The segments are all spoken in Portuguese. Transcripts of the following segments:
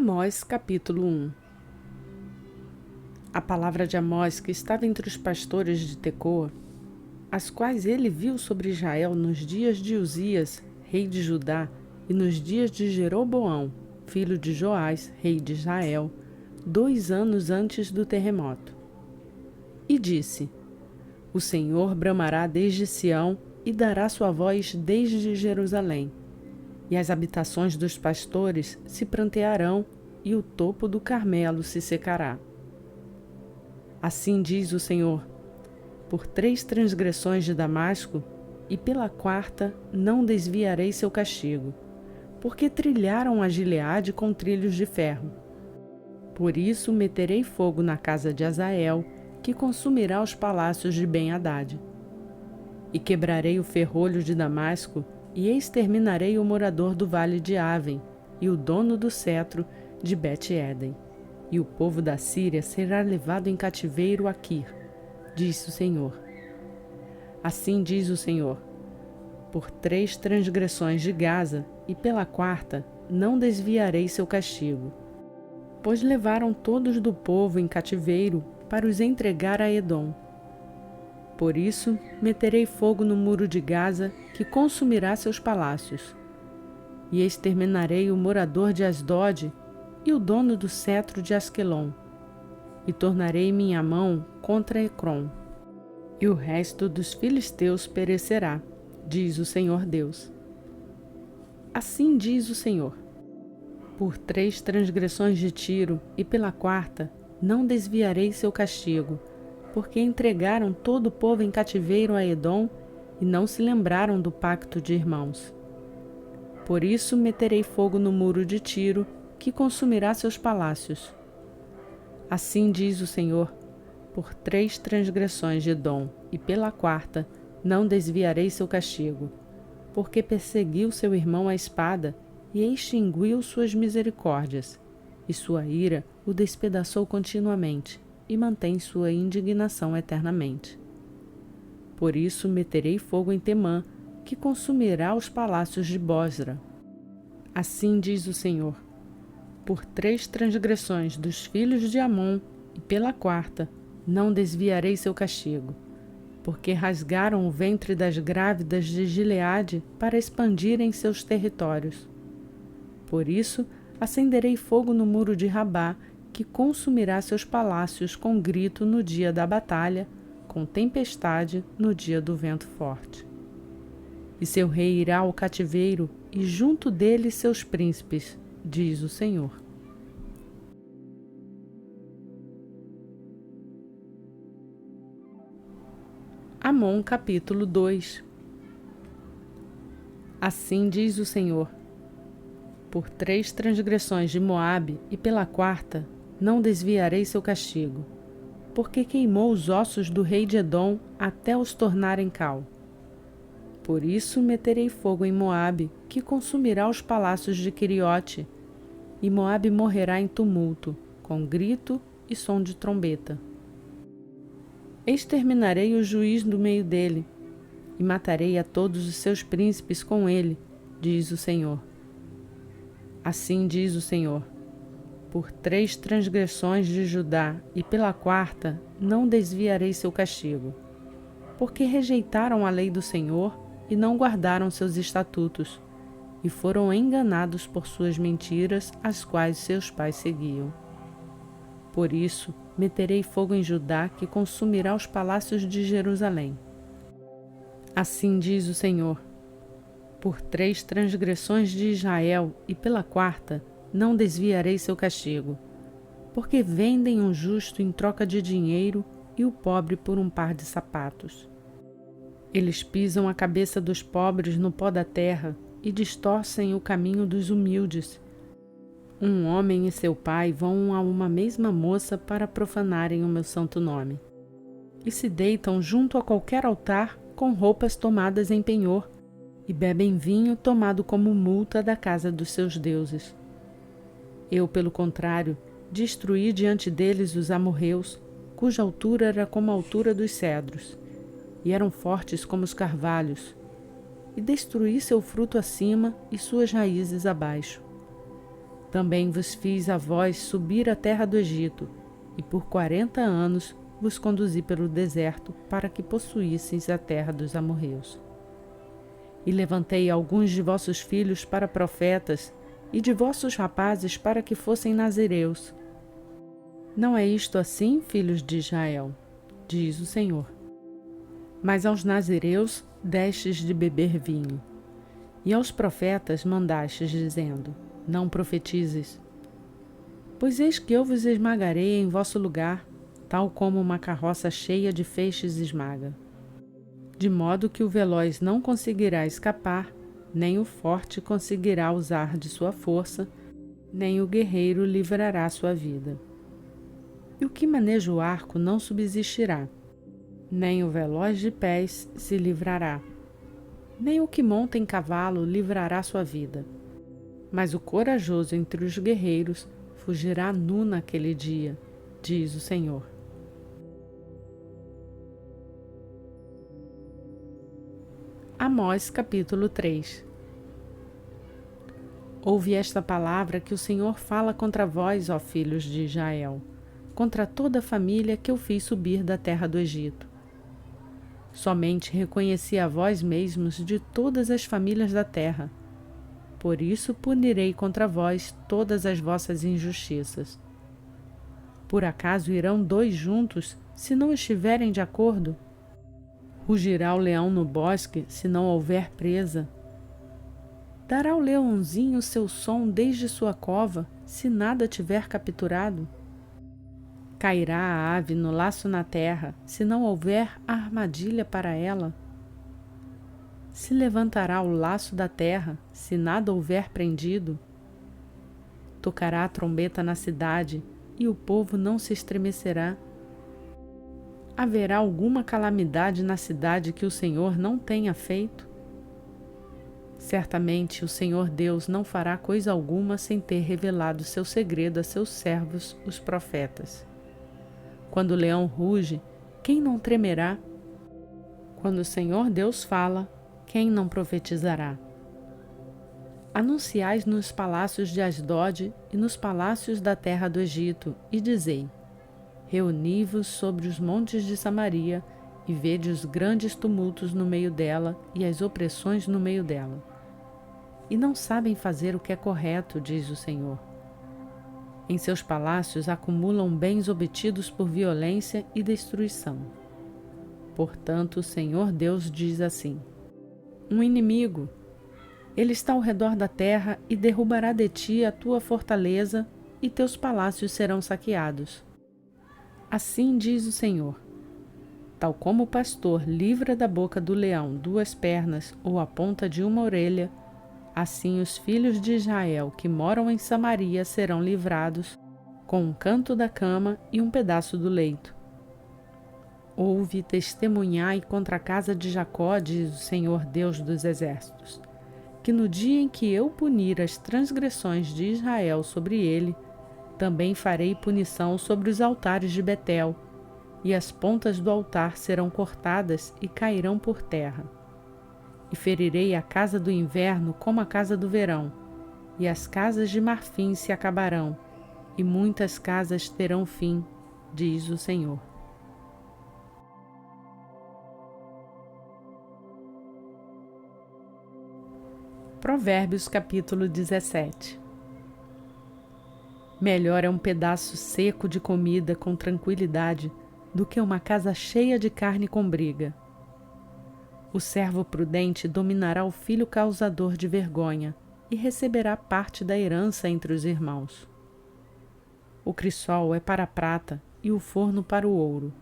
Amós capítulo 1. A palavra de Amós, que estava entre os pastores de Tecoa, as quais ele viu sobre Israel nos dias de Uzias, rei de Judá, e nos dias de Jeroboão, filho de Joás, rei de Israel, 2 anos antes do terremoto. E disse: O Senhor bramará desde Sião e dará sua voz desde Jerusalém. E as habitações dos pastores se prantearão, e o topo do Carmelo se secará. Assim diz o Senhor: por 3 transgressões de Damasco, e pela 4ª não desviarei seu castigo, porque trilharam a Gileade com trilhos de ferro. Por isso meterei fogo na casa de Azael, que consumirá os palácios de Ben-Hadad. E quebrarei o ferrolho de Damasco, e exterminarei o morador do vale de Aven, e o dono do cetro de Bet-Eden. E o povo da Síria será levado em cativeiro a Quir, diz o Senhor. Assim diz o Senhor: por 3 transgressões de Gaza, e pela 4ª não desviarei seu castigo. Pois levaram todos do povo em cativeiro para os entregar a Edom. Por isso meterei fogo no muro de Gaza, que consumirá seus palácios. E exterminarei o morador de Asdod e o dono do cetro de Asquelon. E tornarei minha mão contra Ecrom. E o resto dos filisteus perecerá, diz o Senhor Deus. Assim diz o Senhor: por 3 transgressões de Tiro, e pela 4ª não desviarei seu castigo, porque entregaram todo o povo em cativeiro a Edom, e não se lembraram do pacto de irmãos. Por isso meterei fogo no muro de Tiro, que consumirá seus palácios. Assim diz o Senhor: por 3 transgressões de Edom, e pela 4ª não desviarei seu castigo, porque perseguiu seu irmão à espada, e extinguiu suas misericórdias, e sua ira o despedaçou continuamente, e mantém sua indignação eternamente. Por isso meterei fogo em Temã, que consumirá os palácios de Bosra. Assim diz o Senhor: por 3 transgressões dos filhos de Amon, e pela 4ª não desviarei seu castigo, porque rasgaram o ventre das grávidas de Gileade para expandirem seus territórios. Por isso acenderei fogo no muro de Rabá, que consumirá seus palácios com grito no dia da batalha, com tempestade no dia do vento forte. E seu rei irá ao cativeiro, e junto dele seus príncipes, diz o Senhor. Amon capítulo 2. Assim diz o Senhor: por 3 transgressões de Moabe, e pela 4ª não desviarei seu castigo, porque queimou os ossos do rei de Edom até os tornar em cal. Por isso meterei fogo em Moabe, que consumirá os palácios de Queriote, e Moabe morrerá em tumulto, com grito e som de trombeta. Exterminarei o juiz do meio dele, e matarei a todos os seus príncipes com ele, diz o Senhor. Assim diz o Senhor: por 3 transgressões de Judá, e pela 4ª não desviarei seu castigo, porque rejeitaram a lei do Senhor e não guardaram seus estatutos, e foram enganados por suas mentiras, as quais seus pais seguiam. Por isso meterei fogo em Judá, que consumirá os palácios de Jerusalém. Assim diz o Senhor: por 3 transgressões de Israel, e pela 4ª não desviarei seu castigo, porque vendem um justo em troca de dinheiro, e o pobre por um par de sapatos. Eles pisam a cabeça dos pobres no pó da terra, e distorcem o caminho dos humildes. Um homem e seu pai vão a uma mesma moça para profanarem o meu santo nome, e se deitam junto a qualquer altar com roupas tomadas em penhor, e bebem vinho tomado como multa da casa dos seus deuses. Eu, pelo contrário, destruí diante deles os amorreus, cuja altura era como a altura dos cedros, e eram fortes como os carvalhos, e destruí seu fruto acima e suas raízes abaixo. Também vos fiz a vós subir à terra do Egito, e por 40 anos vos conduzi pelo deserto para que possuísseis a terra dos amorreus. E levantei alguns de vossos filhos para profetas, e de vossos rapazes para que fossem nazireus. Não é isto assim, filhos de Israel? Diz o Senhor. Mas aos nazireus destes de beber vinho, e aos profetas mandastes, dizendo: não profetizes. Pois eis que eu vos esmagarei em vosso lugar, tal como uma carroça cheia de feixes esmaga. De modo que o veloz não conseguirá escapar, nem o forte conseguirá usar de sua força, nem o guerreiro livrará sua vida. E o que maneja o arco não subsistirá, nem o veloz de pés se livrará, nem o que monta em cavalo livrará sua vida. Mas o corajoso entre os guerreiros fugirá nu naquele dia, diz o Senhor. Amós capítulo 3. Ouve esta palavra que o Senhor fala contra vós, ó filhos de Israel, contra toda a família que eu fiz subir da terra do Egito. Somente reconheci a vós mesmos de todas as famílias da terra. Por isso punirei contra vós todas as vossas injustiças. Por acaso irão dois juntos, se não estiverem de acordo? Rugirá o leão no bosque, se não houver presa? Dará o leãozinho seu som desde sua cova, se nada tiver capturado? Cairá a ave no laço na terra, se não houver armadilha para ela? Se levantará o laço da terra, se nada houver prendido? Tocará a trombeta na cidade, e o povo não se estremecerá. Haverá alguma calamidade na cidade que o Senhor não tenha feito? Certamente o Senhor Deus não fará coisa alguma sem ter revelado seu segredo a seus servos, os profetas. Quando o leão ruge, quem não tremerá? Quando o Senhor Deus fala, quem não profetizará? Anunciais nos palácios de Asdod e nos palácios da terra do Egito, e dizei: reuni-vos sobre os montes de Samaria, e vede os grandes tumultos no meio dela e as opressões no meio dela. E não sabem fazer o que é correto, diz o Senhor. Em seus palácios acumulam bens obtidos por violência e destruição. Portanto, o Senhor Deus diz assim: um inimigo, ele está ao redor da terra e derrubará de ti a tua fortaleza, e teus palácios serão saqueados. Assim diz o Senhor: tal como o pastor livra da boca do leão 2 pernas ou a ponta de uma orelha, assim os filhos de Israel que moram em Samaria serão livrados, com um canto da cama e um pedaço do leito. Ouve e testemunhai contra a casa de Jacó, diz o Senhor Deus dos exércitos, que no dia em que eu punir as transgressões de Israel sobre ele, também farei punição sobre os altares de Betel, e as pontas do altar serão cortadas e cairão por terra. E ferirei a casa do inverno como a casa do verão, e as casas de marfim se acabarão, e muitas casas terão fim, diz o Senhor. Provérbios capítulo 17. Melhor é um pedaço seco de comida com tranquilidade do que uma casa cheia de carne com briga. O servo prudente dominará o filho causador de vergonha e receberá parte da herança entre os irmãos. O crisol é para a prata e o forno para o ouro,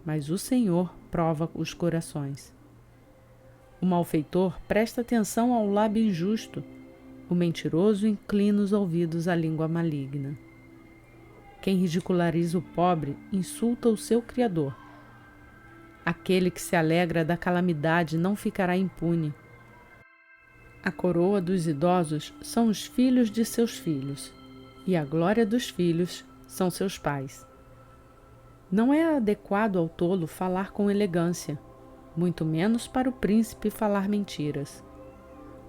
mas o Senhor prova os corações. O malfeitor presta atenção ao lábio injusto, o mentiroso inclina os ouvidos à língua maligna. Quem ridiculariza o pobre insulta o seu Criador. Aquele que se alegra da calamidade não ficará impune. A coroa dos idosos são os filhos de seus filhos, e a glória dos filhos são seus pais. Não é adequado ao tolo falar com elegância, muito menos para o príncipe falar mentiras.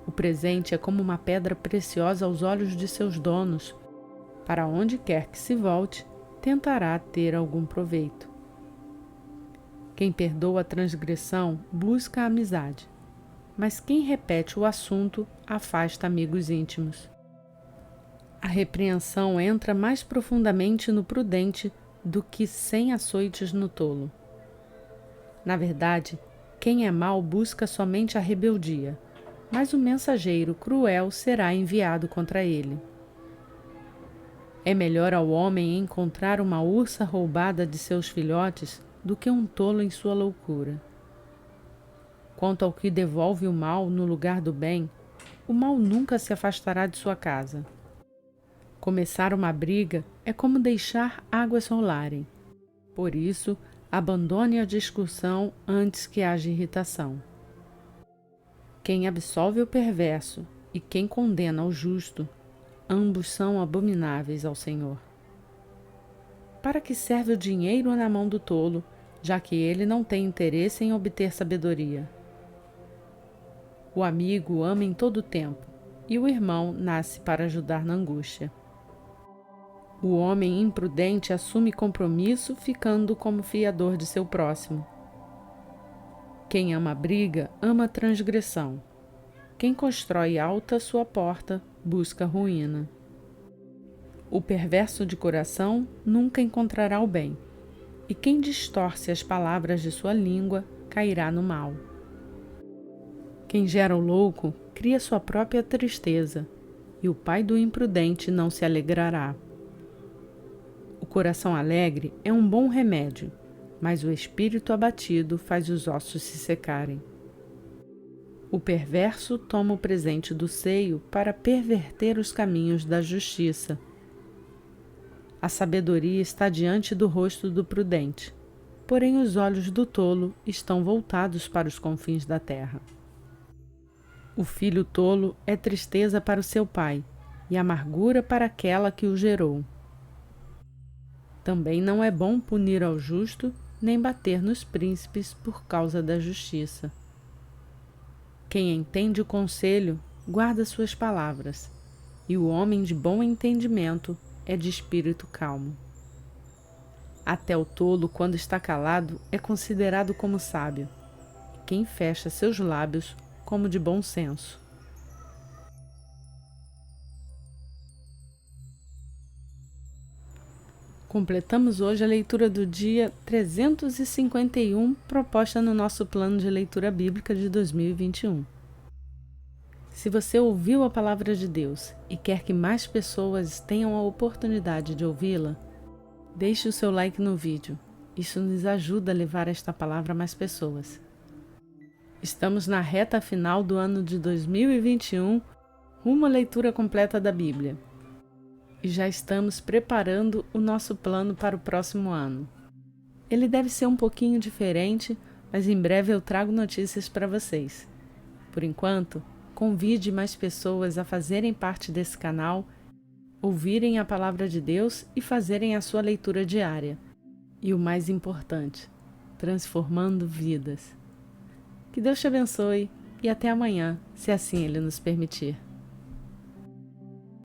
O presente é como uma pedra preciosa aos olhos de seus donos, Para onde quer que se volte, tentará ter algum proveito. Quem perdoa a transgressão busca a amizade, mas quem repete o assunto afasta amigos íntimos. A repreensão entra mais profundamente no prudente do que 100 açoites no tolo. Na verdade, quem é mau busca somente a rebeldia, mas o mensageiro cruel será enviado contra ele. É melhor ao homem encontrar uma ursa roubada de seus filhotes do que um tolo em sua loucura. Quanto ao que devolve o mal no lugar do bem, o mal nunca se afastará de sua casa. Começar uma briga é como deixar águas rolarem. Por isso, abandone a discussão antes que haja irritação. Quem absolve o perverso e quem condena o justo, ambos são abomináveis ao Senhor. Para que serve o dinheiro na mão do tolo, já que ele não tem interesse em obter sabedoria? O amigo ama em todo tempo, e o irmão nasce para ajudar na angústia. O homem imprudente assume compromisso ficando como fiador de seu próximo. Quem ama a briga, ama a transgressão. Quem constrói alta sua porta, busca ruína. O perverso de coração nunca encontrará o bem, e quem distorce as palavras de sua língua cairá no mal. Quem gera o louco cria sua própria tristeza, e o pai do imprudente não se alegrará. O coração alegre é um bom remédio, mas o espírito abatido faz os ossos se secarem. O perverso toma o presente do seio para perverter os caminhos da justiça. A sabedoria está diante do rosto do prudente, porém os olhos do tolo estão voltados para os confins da terra. O filho tolo é tristeza para o seu pai, e amargura para aquela que o gerou. Também não é bom punir ao justo, nem bater nos príncipes por causa da justiça. Quem entende o conselho, guarda suas palavras, e o homem de bom entendimento é de espírito calmo. Até o tolo, quando está calado, é considerado como sábio. Quem fecha seus lábios, como de bom senso. Completamos hoje a leitura do dia 351, proposta no nosso plano de leitura bíblica de 2021. Se você ouviu a palavra de Deus e quer que mais pessoas tenham a oportunidade de ouvi-la, deixe o seu like no vídeo. Isso nos ajuda a levar esta palavra a mais pessoas. Estamos na reta final do ano de 2021, rumo à leitura completa da Bíblia. E já estamos preparando o nosso plano para o próximo ano. Ele deve ser um pouquinho diferente, mas em breve eu trago notícias para vocês. Por enquanto, convide mais pessoas a fazerem parte desse canal, ouvirem a palavra de Deus e fazerem a sua leitura diária. E o mais importante, transformando vidas. Que Deus te abençoe e até amanhã, se assim Ele nos permitir.